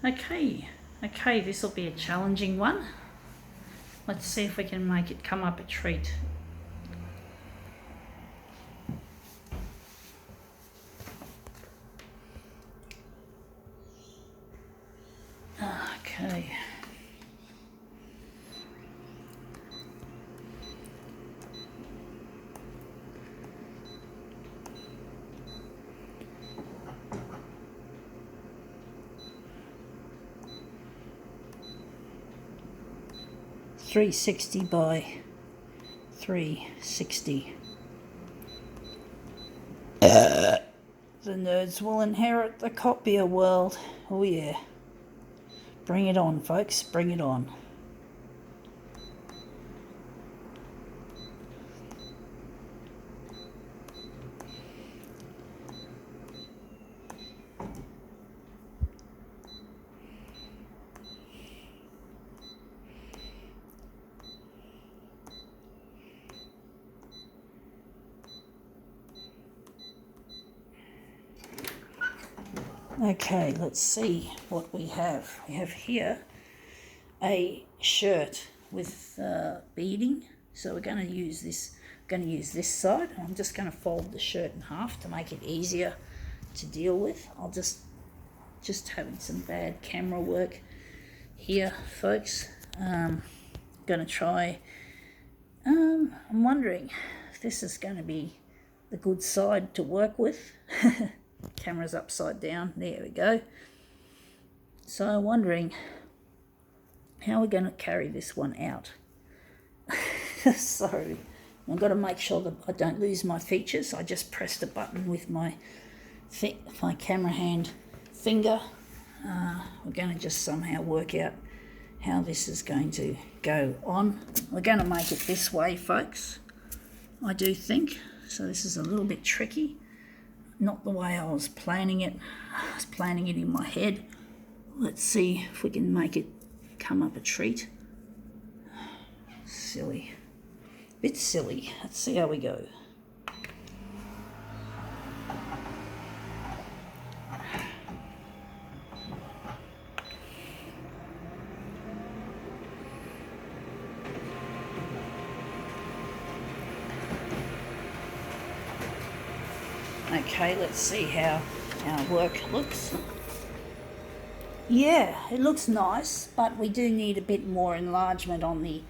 Okay, this will be a challenging one. Let's see if we can make it come up a treat. Okay. .360 by 360. The nerds will inherit the copier world. Oh yeah. Bring it on, folks. Bring it on. Okay, let's see what we have. We have here a shirt with beading. So we're going to use this. Use this side. I'm just going to fold the shirt in half to make it easier to deal with. I'll just having some bad camera work here, folks. Going to try. I'm wondering if this is going to be the good side to work with. Camera's upside down. There we go. So I'm wondering how we're going to carry this one out. Sorry. I've got to make sure that I don't lose my features. I just pressed a button with my camera hand finger. We're going to just somehow work out how this is going to go on. We're going to make it this way, folks. I do think. So this is a little bit tricky. Not the way I was planning it. I was planning it in my head. Let's see if we can make it come up a treat. Silly. Bit silly. Let's see how we go. Okay, let's see how our work looks. Yeah, it looks nice, but we do need a bit more enlargement on the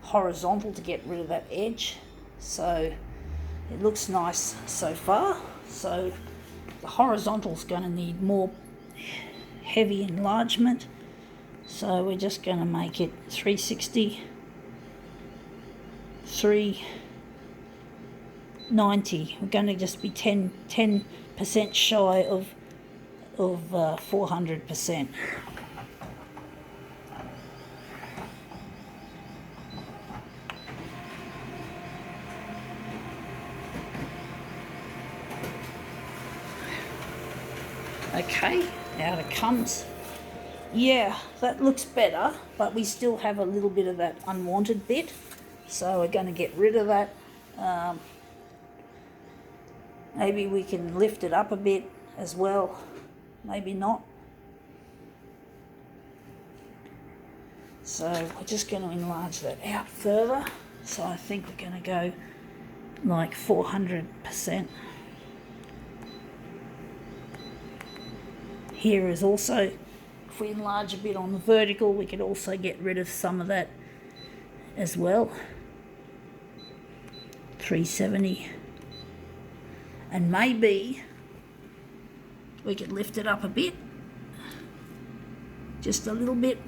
horizontal to get rid of that edge. So it looks nice so far. So the horizontal's going to need more heavy enlargement. So we're just going to make it 360, 390. We're going to just be 10% shy of 400%. Okay, out it comes. Yeah, that looks better, but we still have a little bit of that unwanted bit. So we're going to get rid of that. Maybe we can lift it up a bit as well. Maybe not. So we're just going to enlarge that out further. So I think we're going to go like 400%. Here is also, if we enlarge a bit on the vertical, we could also get rid of some of that as well. 370. And maybe we could lift it up a bit, just a little bit.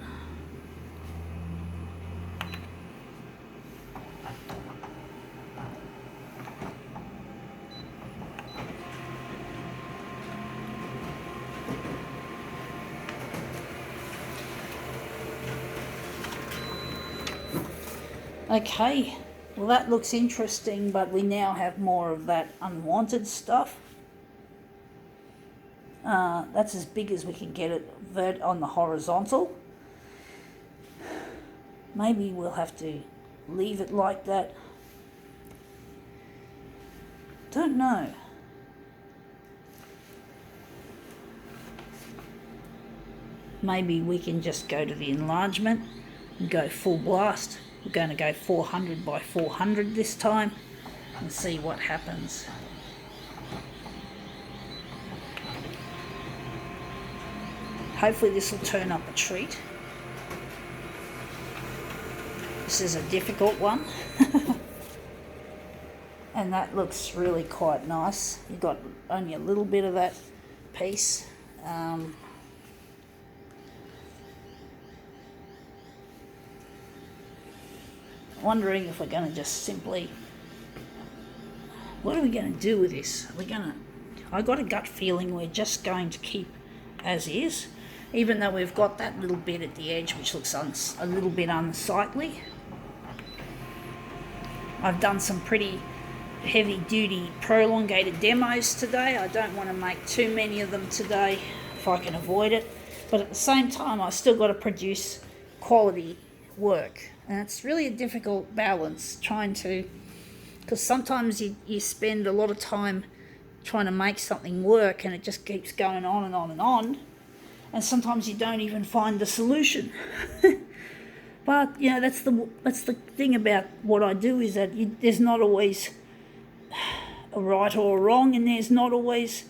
Okay, well that looks interesting, but we now have more of that unwanted stuff. That's as big as we can get it on the horizontal. Maybe we'll have to leave it like that. Don't know. maybe we can just go to the enlargement and go full blast. We're going to go 400 by 400 this time and see what happens. Hopefully this will turn up a treat. This is a difficult one. And that looks really quite nice. You've got only a little bit of that piece. Wondering if we're going to just simply, what are we going to do with this? I got a gut feeling we're just going to keep as is, even though we've got that little bit at the edge which looks a little bit unsightly. I've done some pretty heavy duty prolongated demos today. I don't want to make too many of them today if I can avoid it, but at the same time I still got to produce quality work, and it's really a difficult balance because sometimes you spend a lot of time trying to make something work and it just keeps going on and on and on, and sometimes you don't even find the solution. But you know, that's the thing about what I do, is that there's not always a right or a wrong, and there's not always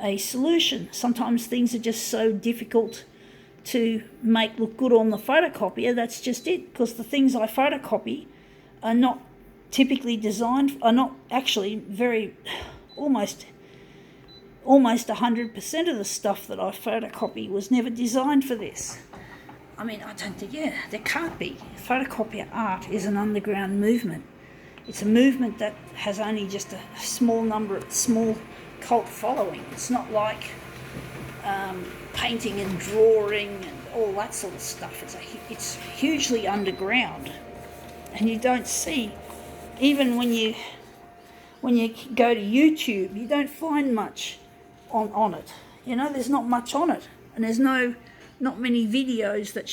a solution. Sometimes things are just so difficult to make look good on the photocopier. That's just it, because the things I photocopy are not typically designed, are not actually almost 100% of the stuff that I photocopy was never designed for this. I mean, I don't think, there can't be. Photocopier art is an underground movement. It's a movement that has only just a small cult following. It's not like painting and drawing and all that sort of stuff. It's hugely underground, and you don't see, even when you go to YouTube, you don't find much on it. You know, there's not much on it, and there's not many videos that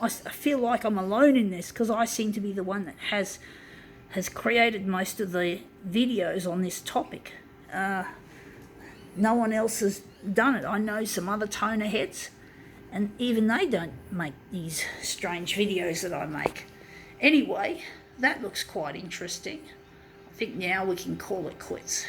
I feel like I'm alone in this, because I seem to be the one that has created most of the videos on this topic. No one else has done it. I know some other toner heads, and even they don't make these strange videos that I make. Anyway, that looks quite interesting. I think now we can call it quits.